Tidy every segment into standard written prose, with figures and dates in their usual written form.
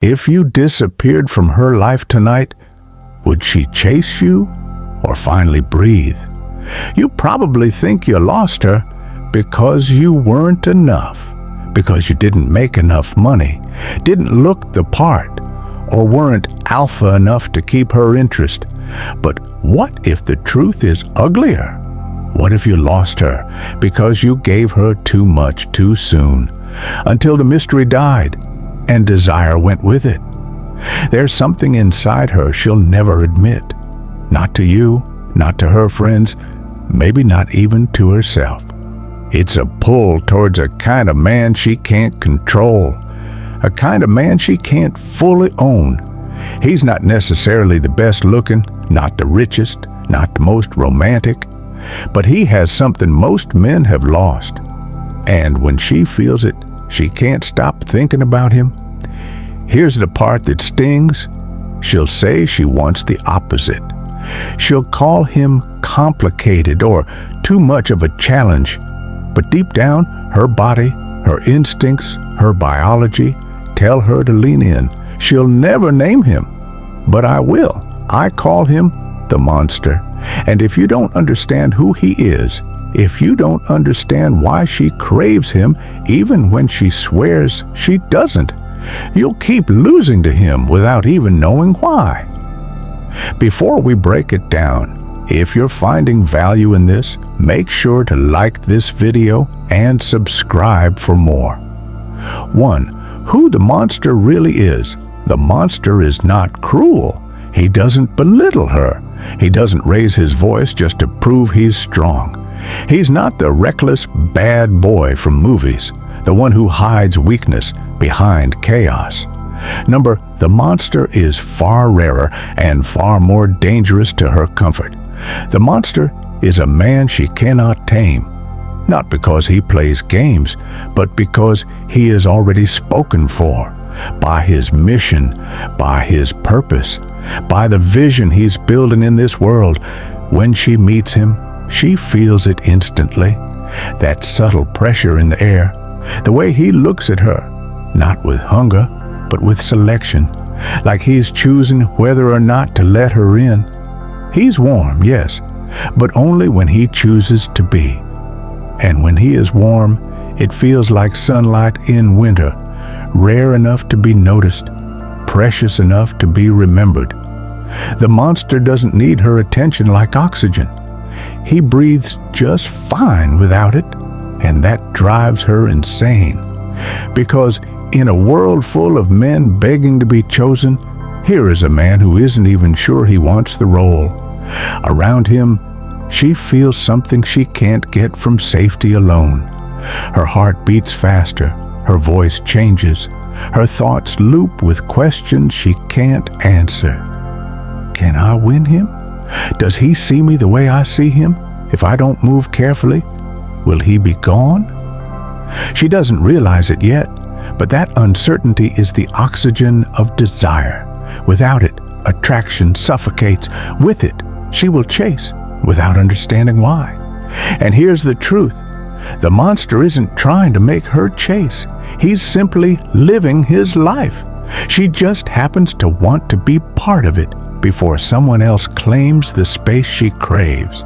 If you disappeared from her life tonight, would she chase you or finally breathe? You probably think you lost her because you weren't enough, because you didn't make enough money, didn't look the part, or weren't alpha enough to keep her interest. But what if the truth is uglier? What if you lost her because you gave her too much too soon, until the mystery died and desire went with it? There's something inside her she'll never admit. Not to you, not to her friends, maybe not even to herself. It's a pull towards a kind of man she can't control, a kind of man she can't fully own. He's not necessarily the best looking, not the richest, not the most romantic, but he has something most men have lost. And when she feels it, she can't stop thinking about him. Here's the part that stings. She'll say she wants the opposite. She'll call him complicated or too much of a challenge. But deep down, her body, her instincts, her biology tell her to lean in. She'll never name him, but I will. I call him the monster. And if you don't understand who he is, if you don't understand why she craves him even when she swears she doesn't, you'll keep losing to him without even knowing why. Before we break it down, if you're finding value in this, make sure to like this video and subscribe for more. 1. Who the monster really is. The monster is not cruel. He doesn't belittle her. He doesn't raise his voice just to prove he's strong. He's not the reckless bad boy from movies, the one who hides weakness behind chaos. The monster is far rarer and far more dangerous to her comfort. The monster is a man she cannot tame, not because he plays games, but because he is already spoken for, by his mission, by his purpose, by the vision he's building in this world. When she meets him, she feels it instantly, that subtle pressure in the air, the way he looks at her, not with hunger, but with selection, like he's choosing whether or not to let her in. He's warm, yes, but only when he chooses to be. And when he is warm, it feels like sunlight in winter, rare enough to be noticed, precious enough to be remembered. The monster doesn't need her attention like oxygen. He breathes just fine without it, and that drives her insane. Because in a world full of men begging to be chosen, here is a man who isn't even sure he wants the role. Around him, she feels something she can't get from safety alone. Her heart beats faster, her voice changes, her thoughts loop with questions she can't answer. Can I win him? Does he see me the way I see him? If I don't move carefully, will he be gone? She doesn't realize it yet, but that uncertainty is the oxygen of desire. Without it, attraction suffocates. With it, she will chase without understanding why. And here's the truth. The monster isn't trying to make her chase. He's simply living his life. She just happens to want to be part of it before someone else claims the space she craves.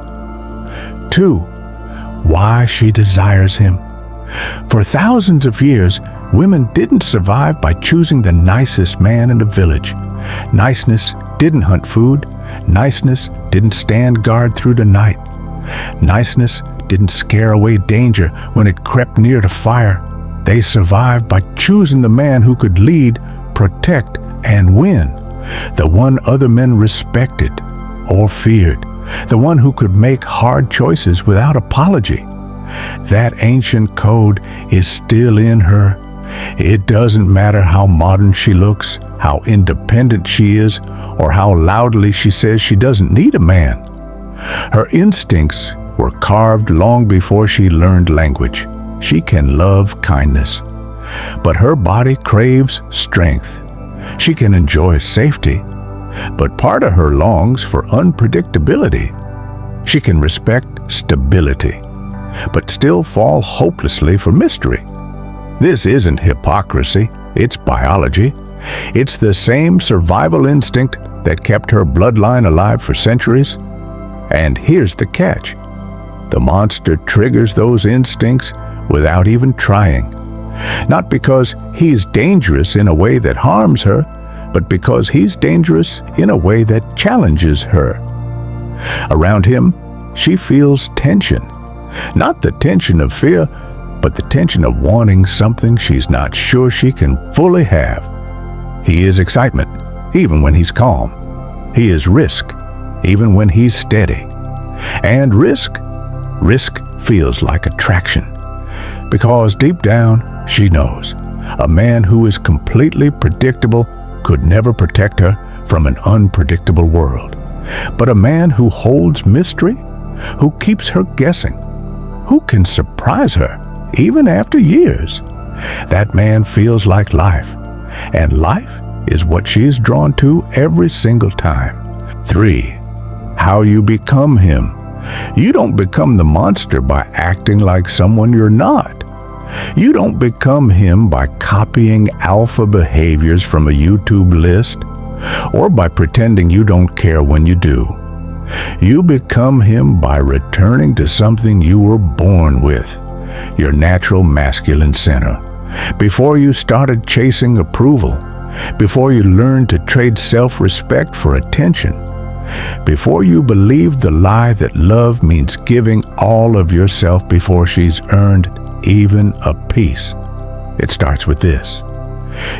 2. Why she desires him. For thousands of years, women didn't survive by choosing the nicest man in the village. Niceness didn't hunt food. Niceness didn't stand guard through the night. Niceness didn't scare away danger when it crept near the fire. They survived by choosing the man who could lead, protect, and win. The one other men respected or feared. The one who could make hard choices without apology. That ancient code is still in her. It doesn't matter how modern she looks, how independent she is, or how loudly she says she doesn't need a man. Her instincts were carved long before she learned language. She can love kindness, but her body craves strength. She can enjoy safety, but part of her longs for unpredictability. She can respect stability, but still fall hopelessly for mystery. This isn't hypocrisy, it's biology. It's the same survival instinct that kept her bloodline alive for centuries. And here's the catch. The monster triggers those instincts without even trying. Not because he's dangerous in a way that harms her, but because he's dangerous in a way that challenges her. Around him, she feels tension. Not the tension of fear, but the tension of wanting something she's not sure she can fully have. He is excitement, even when he's calm. He is risk, even when he's steady. And risk feels like attraction. Because deep down, she knows a man who is completely predictable could never protect her from an unpredictable world. But a man who holds mystery, who keeps her guessing, who can surprise her even after years, that man feels like life. And life is what she is drawn to every single time. 3. How you become him. You don't become the monster by acting like someone you're not. You don't become him by copying alpha behaviors from a YouTube list or by pretending you don't care when you do. You become him by returning to something you were born with, your natural masculine center. Before you started chasing approval, before you learned to trade self-respect for attention, before you believed the lie that love means giving all of yourself before she's earned even a piece. It starts with this.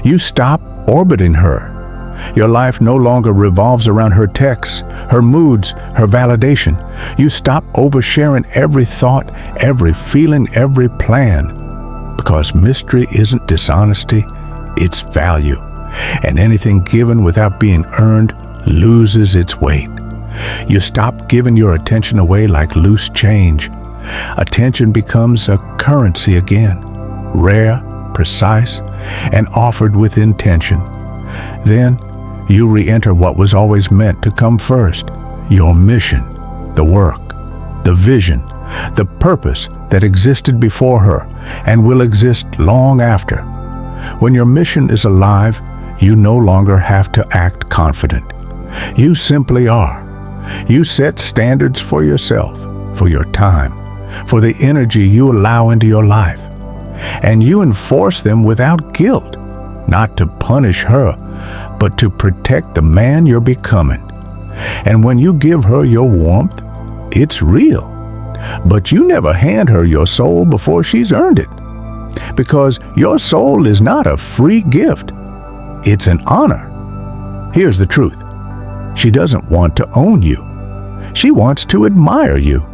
You stop orbiting her. Your life no longer revolves around her texts, her moods, her validation. You stop oversharing every thought, every feeling, every plan. Because mystery isn't dishonesty, it's value. And anything given without being earned loses its weight. You stop giving your attention away like loose change. Attention becomes a currency again, rare, precise, and offered with intention. Then you re-enter what was always meant to come first, your mission, the work, the vision, the purpose that existed before her and will exist long after. When your mission is alive, you no longer have to act confident. You simply are. You set standards for yourself, for your time, for the energy you allow into your life. And you enforce them without guilt, not to punish her, but to protect the man you're becoming. And when you give her your warmth, it's real. But you never hand her your soul before she's earned it. Because your soul is not a free gift. It's an honor. Here's the truth. She doesn't want to own you. She wants to admire you.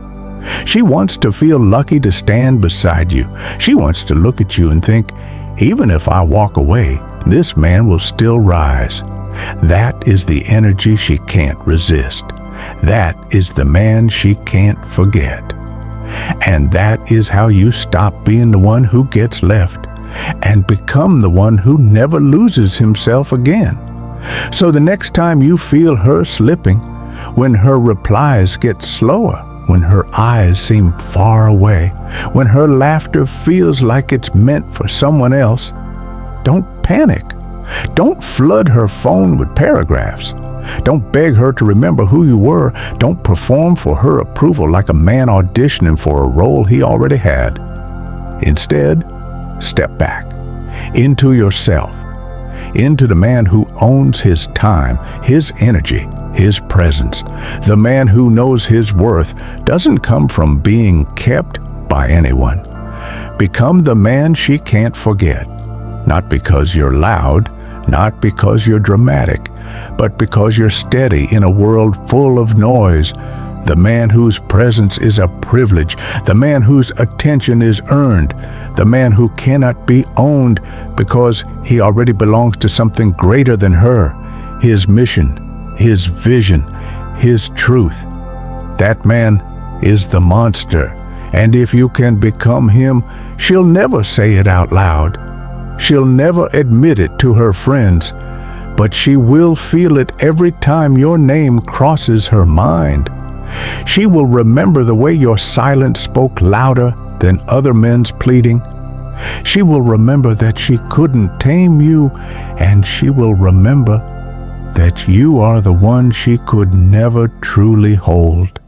She wants to feel lucky to stand beside you. She wants to look at you and think, even if I walk away, this man will still rise. That is the energy she can't resist. That is the man she can't forget. And that is how you stop being the one who gets left and become the one who never loses himself again. So the next time you feel her slipping, when her replies get slower, when her eyes seem far away, when her laughter feels like it's meant for someone else, don't panic. Don't flood her phone with paragraphs. Don't beg her to remember who you were. Don't perform for her approval like a man auditioning for a role he already had. Instead, step back into yourself, into the man who owns his time, his energy, his presence. The man who knows his worth doesn't come from being kept by anyone. Become the man she can't forget, not because you're loud, not because you're dramatic, but because you're steady in a world full of noise. The man whose presence is a privilege, the man whose attention is earned, the man who cannot be owned because he already belongs to something greater than her, his mission, his vision, his truth. That man is the monster, and if you can become him, she'll never say it out loud. She'll never admit it to her friends, but she will feel it every time your name crosses her mind. She will remember the way your silence spoke louder than other men's pleading. She will remember that she couldn't tame you, and she will remember that you are the one she could never truly hold.